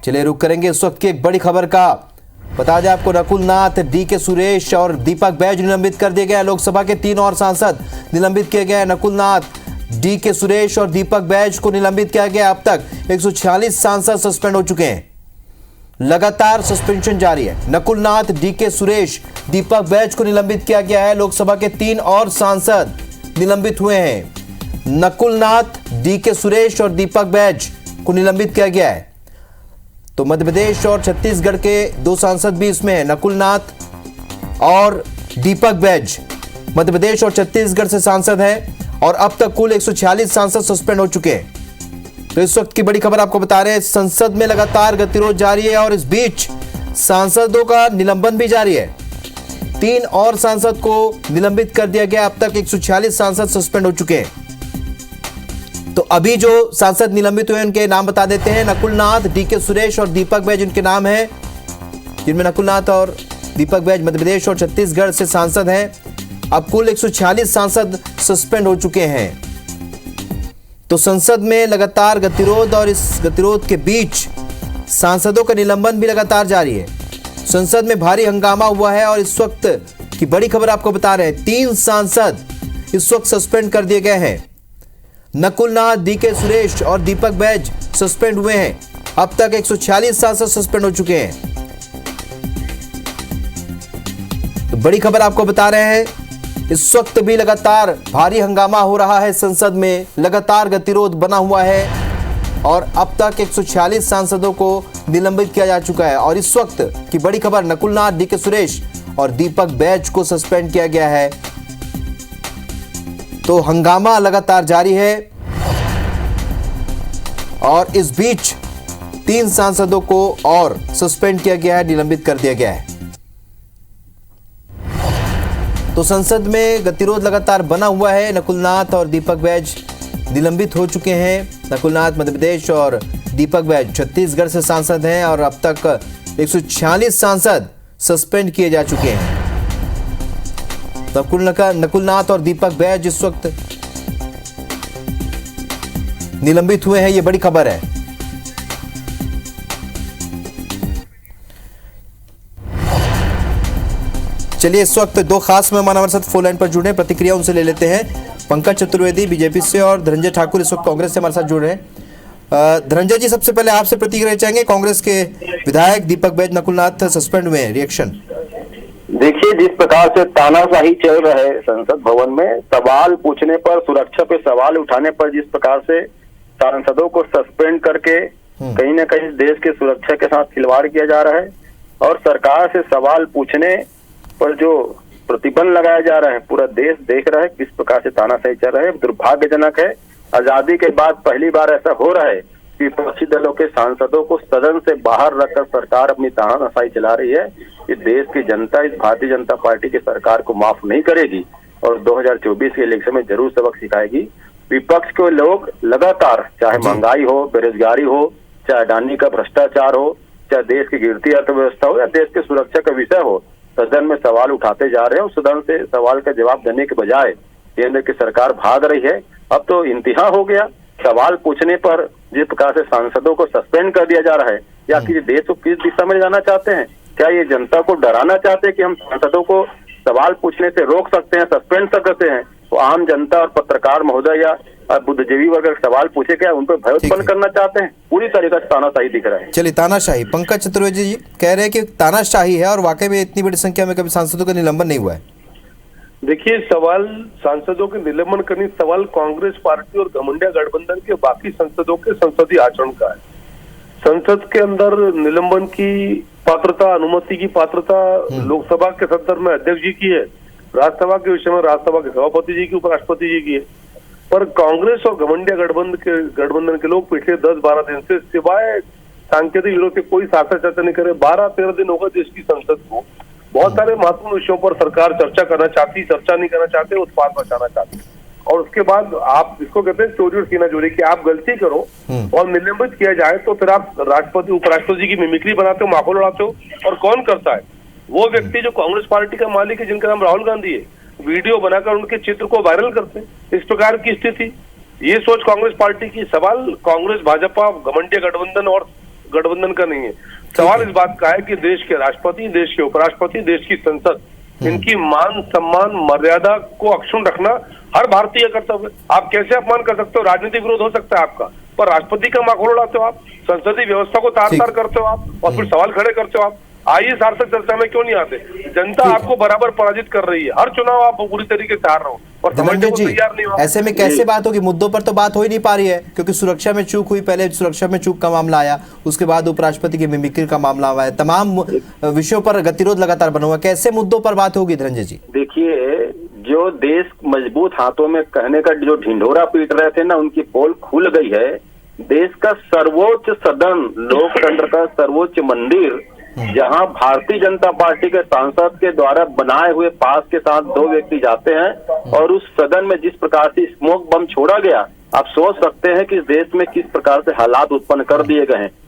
चलिए रुक करेंगे इस वक्त की एक बड़ी खबर का। बता दें आपको, नकुल नाथ, डीके सुरेश और दीपक बैज निलंबित कर दिए गए। लोकसभा के 3 और सांसद निलंबित किए गए। नकुल नाथ, डीके सुरेश और दीपक बैज को निलंबित किया गया। अब तक 146 सांसद सस्पेंड हो चुके हैं। लगातार सस्पेंशन जारी है। नकुल नाथ, डीके सुरेश, दीपक बैज को निलंबित किया गया है। लोकसभा के 3 और सांसद निलंबित हुए हैं। नकुल नाथ, डीके सुरेश और दीपक बैज को निलंबित किया गया है। तो मध्य प्रदेश और छत्तीसगढ़ के 2 सांसद भी इसमें हैं। नकुल नाथ और दीपक बैज मध्य प्रदेश और छत्तीसगढ़ से सांसद हैं और अब तक कुल 146 सांसद सस्पेंड हो चुके हैं। तो इस वक्त की बड़ी खबर आपको बता रहे हैं, संसद में लगातार गतिरोध जारी है और इस बीच सांसदों का निलंबन भी जारी है। 3 और सांसद को निलंबित कर दिया गया। अब तक 146 सांसद सस्पेंड हो चुके हैं। तो अभी जो सांसद निलंबित हुए उनके नाम बता देते हैं। नकुल नाथ, डीके सुरेश और दीपक बैज उनके नाम हैं, जिनमें नकुल नाथ और दीपक बैज मध्य प्रदेश और छत्तीसगढ़ से सांसद हैं। अब कुल 146 सांसद सस्पेंड हो चुके हैं। तो संसद में लगातार गतिरोध और इस गतिरोध के बीच सांसदों का निलंबन भी लगातार जारी है। संसद में भारी हंगामा हुआ है और इस वक्त की बड़ी खबर आपको बता रहे हैं, 3 सांसद इस वक्त सस्पेंड कर दिए गए हैं। नकुल नाथ, डीके सुरेश और दीपक बैज सस्पेंड हुए हैं। अब तक 146 सांसद सस्पेंड हो चुके हैं। तो बड़ी खबर आपको बता रहे हैं, इस वक्त भी लगातार भारी हंगामा हो रहा है। संसद में लगातार गतिरोध बना हुआ है और अब तक 146 सांसदों को निलंबित किया जा चुका है। और इस वक्त की बड़ी खबर, नकुल नाथ, डीके सुरेश और दीपक बैज को सस्पेंड किया गया है। तो हंगामा लगातार जारी है और इस बीच 3 सांसदों को और सस्पेंड किया गया है, निलंबित कर दिया गया है। तो संसद में गतिरोध लगातार बना हुआ है। नकुल नाथ और दीपक बैज निलंबित हो चुके हैं। नकुल नाथ मध्य प्रदेश और दीपक बैज छत्तीसगढ़ से सांसद हैं और अब तक 146 सांसद सस्पेंड किए जा चुके हैं। नकुल नाथ और दीपक बैज इस वक्त निलंबित हुए हैं, ये बड़ी खबर है। चलिए इस वक्त 2 खास मेहमान हमारे साथ फोन लाइन पर जुड़े हैं, प्रतिक्रिया उनसे ले लेते हैं। पंकज चतुर्वेदी बीजेपी से और धनंजय ठाकुर इस वक्त कांग्रेस से हमारे साथ जुड़ रहे हैं। धनंजय जी, सबसे पहले आपसे प्रतिक्रिया चाहेंगे। कांग्रेस के विधायक दीपक बैज, नकुल नाथ सस्पेंड हुए हैं, रिएक्शन? देखिए, जिस प्रकार से तानाशाही चल रहा है संसद भवन में, सवाल पूछने पर, सुरक्षा पे सवाल उठाने पर जिस प्रकार से सांसदों को सस्पेंड करके कहीं न कहीं देश के सुरक्षा के साथ खिलवाड़ किया जा रहा है और सरकार से सवाल पूछने पर जो प्रतिबंध लगाया जा रहा है, पूरा देश देख रहा है किस प्रकार से तानाशाही चल रहा है। दुर्भाग्यजनक है। आजादी के बाद पहली बार ऐसा हो रहा है कि विपक्षी दलों के सांसदों को सदन से बाहर रखकर सरकार अपनी तानाशाही चला रही है। कि देश की जनता इस भारतीय जनता पार्टी की सरकार को माफ नहीं करेगी और 2024 के इलेक्शन में जरूर सबक सिखाएगी। विपक्ष के लोग लगातार, चाहे महंगाई हो, बेरोजगारी हो, चाहे अडानी का भ्रष्टाचार हो, चाहे देश की गिरती अर्थव्यवस्था हो या देश की सुरक्षा का विषय हो, सदन में सवाल उठाते जा रहे हैं और सदन से सवाल का जवाब देने के बजाय केंद्र की सरकार भाग रही है। अब तो इंतहा हो गया। सवाल पूछने पर जिस प्रकार से सांसदों को सस्पेंड कर दिया जा रहा है, या कि देश को किस दिशा में जाना चाहते हैं? क्या ये जनता को डराना चाहते हैं कि हम सांसदों को सवाल पूछने से रोक सकते हैं, सस्पेंड कर सकते हैं? तो आम जनता और पत्रकार महोदय या बुद्धिजीवी वर्ग सवाल पूछे, क्या उन पर भय उत्पन्न करना चाहते हैं? पूरी तरीके से तानाशाही दिख रहा है। चलिए, तानाशाही। पंकज चतुर्वेदी जी कह रहे हैं कि तानाशाही है और वाकई में इतनी बड़ी संख्या में कभी सांसदों का निलंबन नहीं हुआ है। देखिए, सवाल सांसदों के निलंबन करने, सवाल कांग्रेस पार्टी और घमंडिया गठबंधन के बाकी सांसदों के संसदीय आचरण का है। संसद के अंदर निलंबन की पात्रता, अनुमति की पात्रता लोकसभा के संदर्भ में अध्यक्ष जी की है, राज्यसभा के विषय में राज्यसभा के सभापति जी की, उपराष्ट्रपति जी की है। पर कांग्रेस और घमंडिया गठबंधन के लोग पिछले 10-12 दिन से सिवाय सांकेतिक विरोध के कोई सार्थक चर्चा नहीं करे। 12-13 दिन होगा देश की संसद को। बहुत सारे महत्वपूर्ण विषयों पर सरकार चर्चा करना चाहती, चर्चा नहीं करना चाहते, उत्पाद बचाना चाहती। और उसके बाद आप इसको कहते हैं चोरी और सीना चोरी, कि आप गलती करो और निलंबित किया जाए तो फिर आप राष्ट्रपति, उपराष्ट्रपति जी की मिमिक्री बनाते हो, माहौल उड़ाते हो। और कौन करता है? वो व्यक्ति जो कांग्रेस पार्टी का मालिक है, जिनका नाम राहुल गांधी है, वीडियो बनाकर उनके चित्र को वायरल करते हैं। इस प्रकार की स्थिति, ये सोच कांग्रेस पार्टी की। सवाल कांग्रेस, भाजपा, घमंडिया गठबंधन और गठबंधन का नहीं है। सवाल इस बात का है कि देश के राष्ट्रपति, देश के उपराष्ट्रपति, देश की संसद, इनकी मान सम्मान मर्यादा को अक्षुण्ण रखना हर भारतीय कर्तव्य। आप कैसे अपमान कर सकते हो? राजनीतिक विरोध हो सकता है आपका, पर राष्ट्रपति का माखोल उड़ाते हो आप, संसदीय व्यवस्था को तार तार करते हो आप, और फिर सवाल खड़े करते हो आप। आइए सार्थक चर्चा में क्यों नहीं आते? जनता आपको बराबर पराजित कर रही है, हर चुनाव आप पूरी तरीके से हार रहे हो और समझने को तैयार नहीं हो। ऐसे में कैसे बात होगी? मुद्दों पर तो बात हो ही नहीं पा रही है, क्योंकि सुरक्षा में चूक हुई, पहले सुरक्षा में चूक का मामला आया, उसके बाद उपराष्ट्रपति की मिमिक्री का मामला आया, तमाम विषयों पर गतिरोध लगातार बना हुआ। कैसे मुद्दों पर बात होगी धनंजय जी? देखिए, जो देश मजबूत हाथों में कहने का जो ढिंढोरा पीट रहे थे ना, उनकी पोल खुल गई है। देश का सर्वोच्च सदन, लोकतंत्र का सर्वोच्च मंदिर, जहां भारतीय जनता पार्टी के सांसद के द्वारा बनाए हुए पास के साथ 2 व्यक्ति जाते हैं और उस सदन में जिस प्रकार से स्मोक बम छोड़ा गया, आप सोच सकते हैं कि इस देश में किस प्रकार से हालात उत्पन्न कर दिए गए हैं।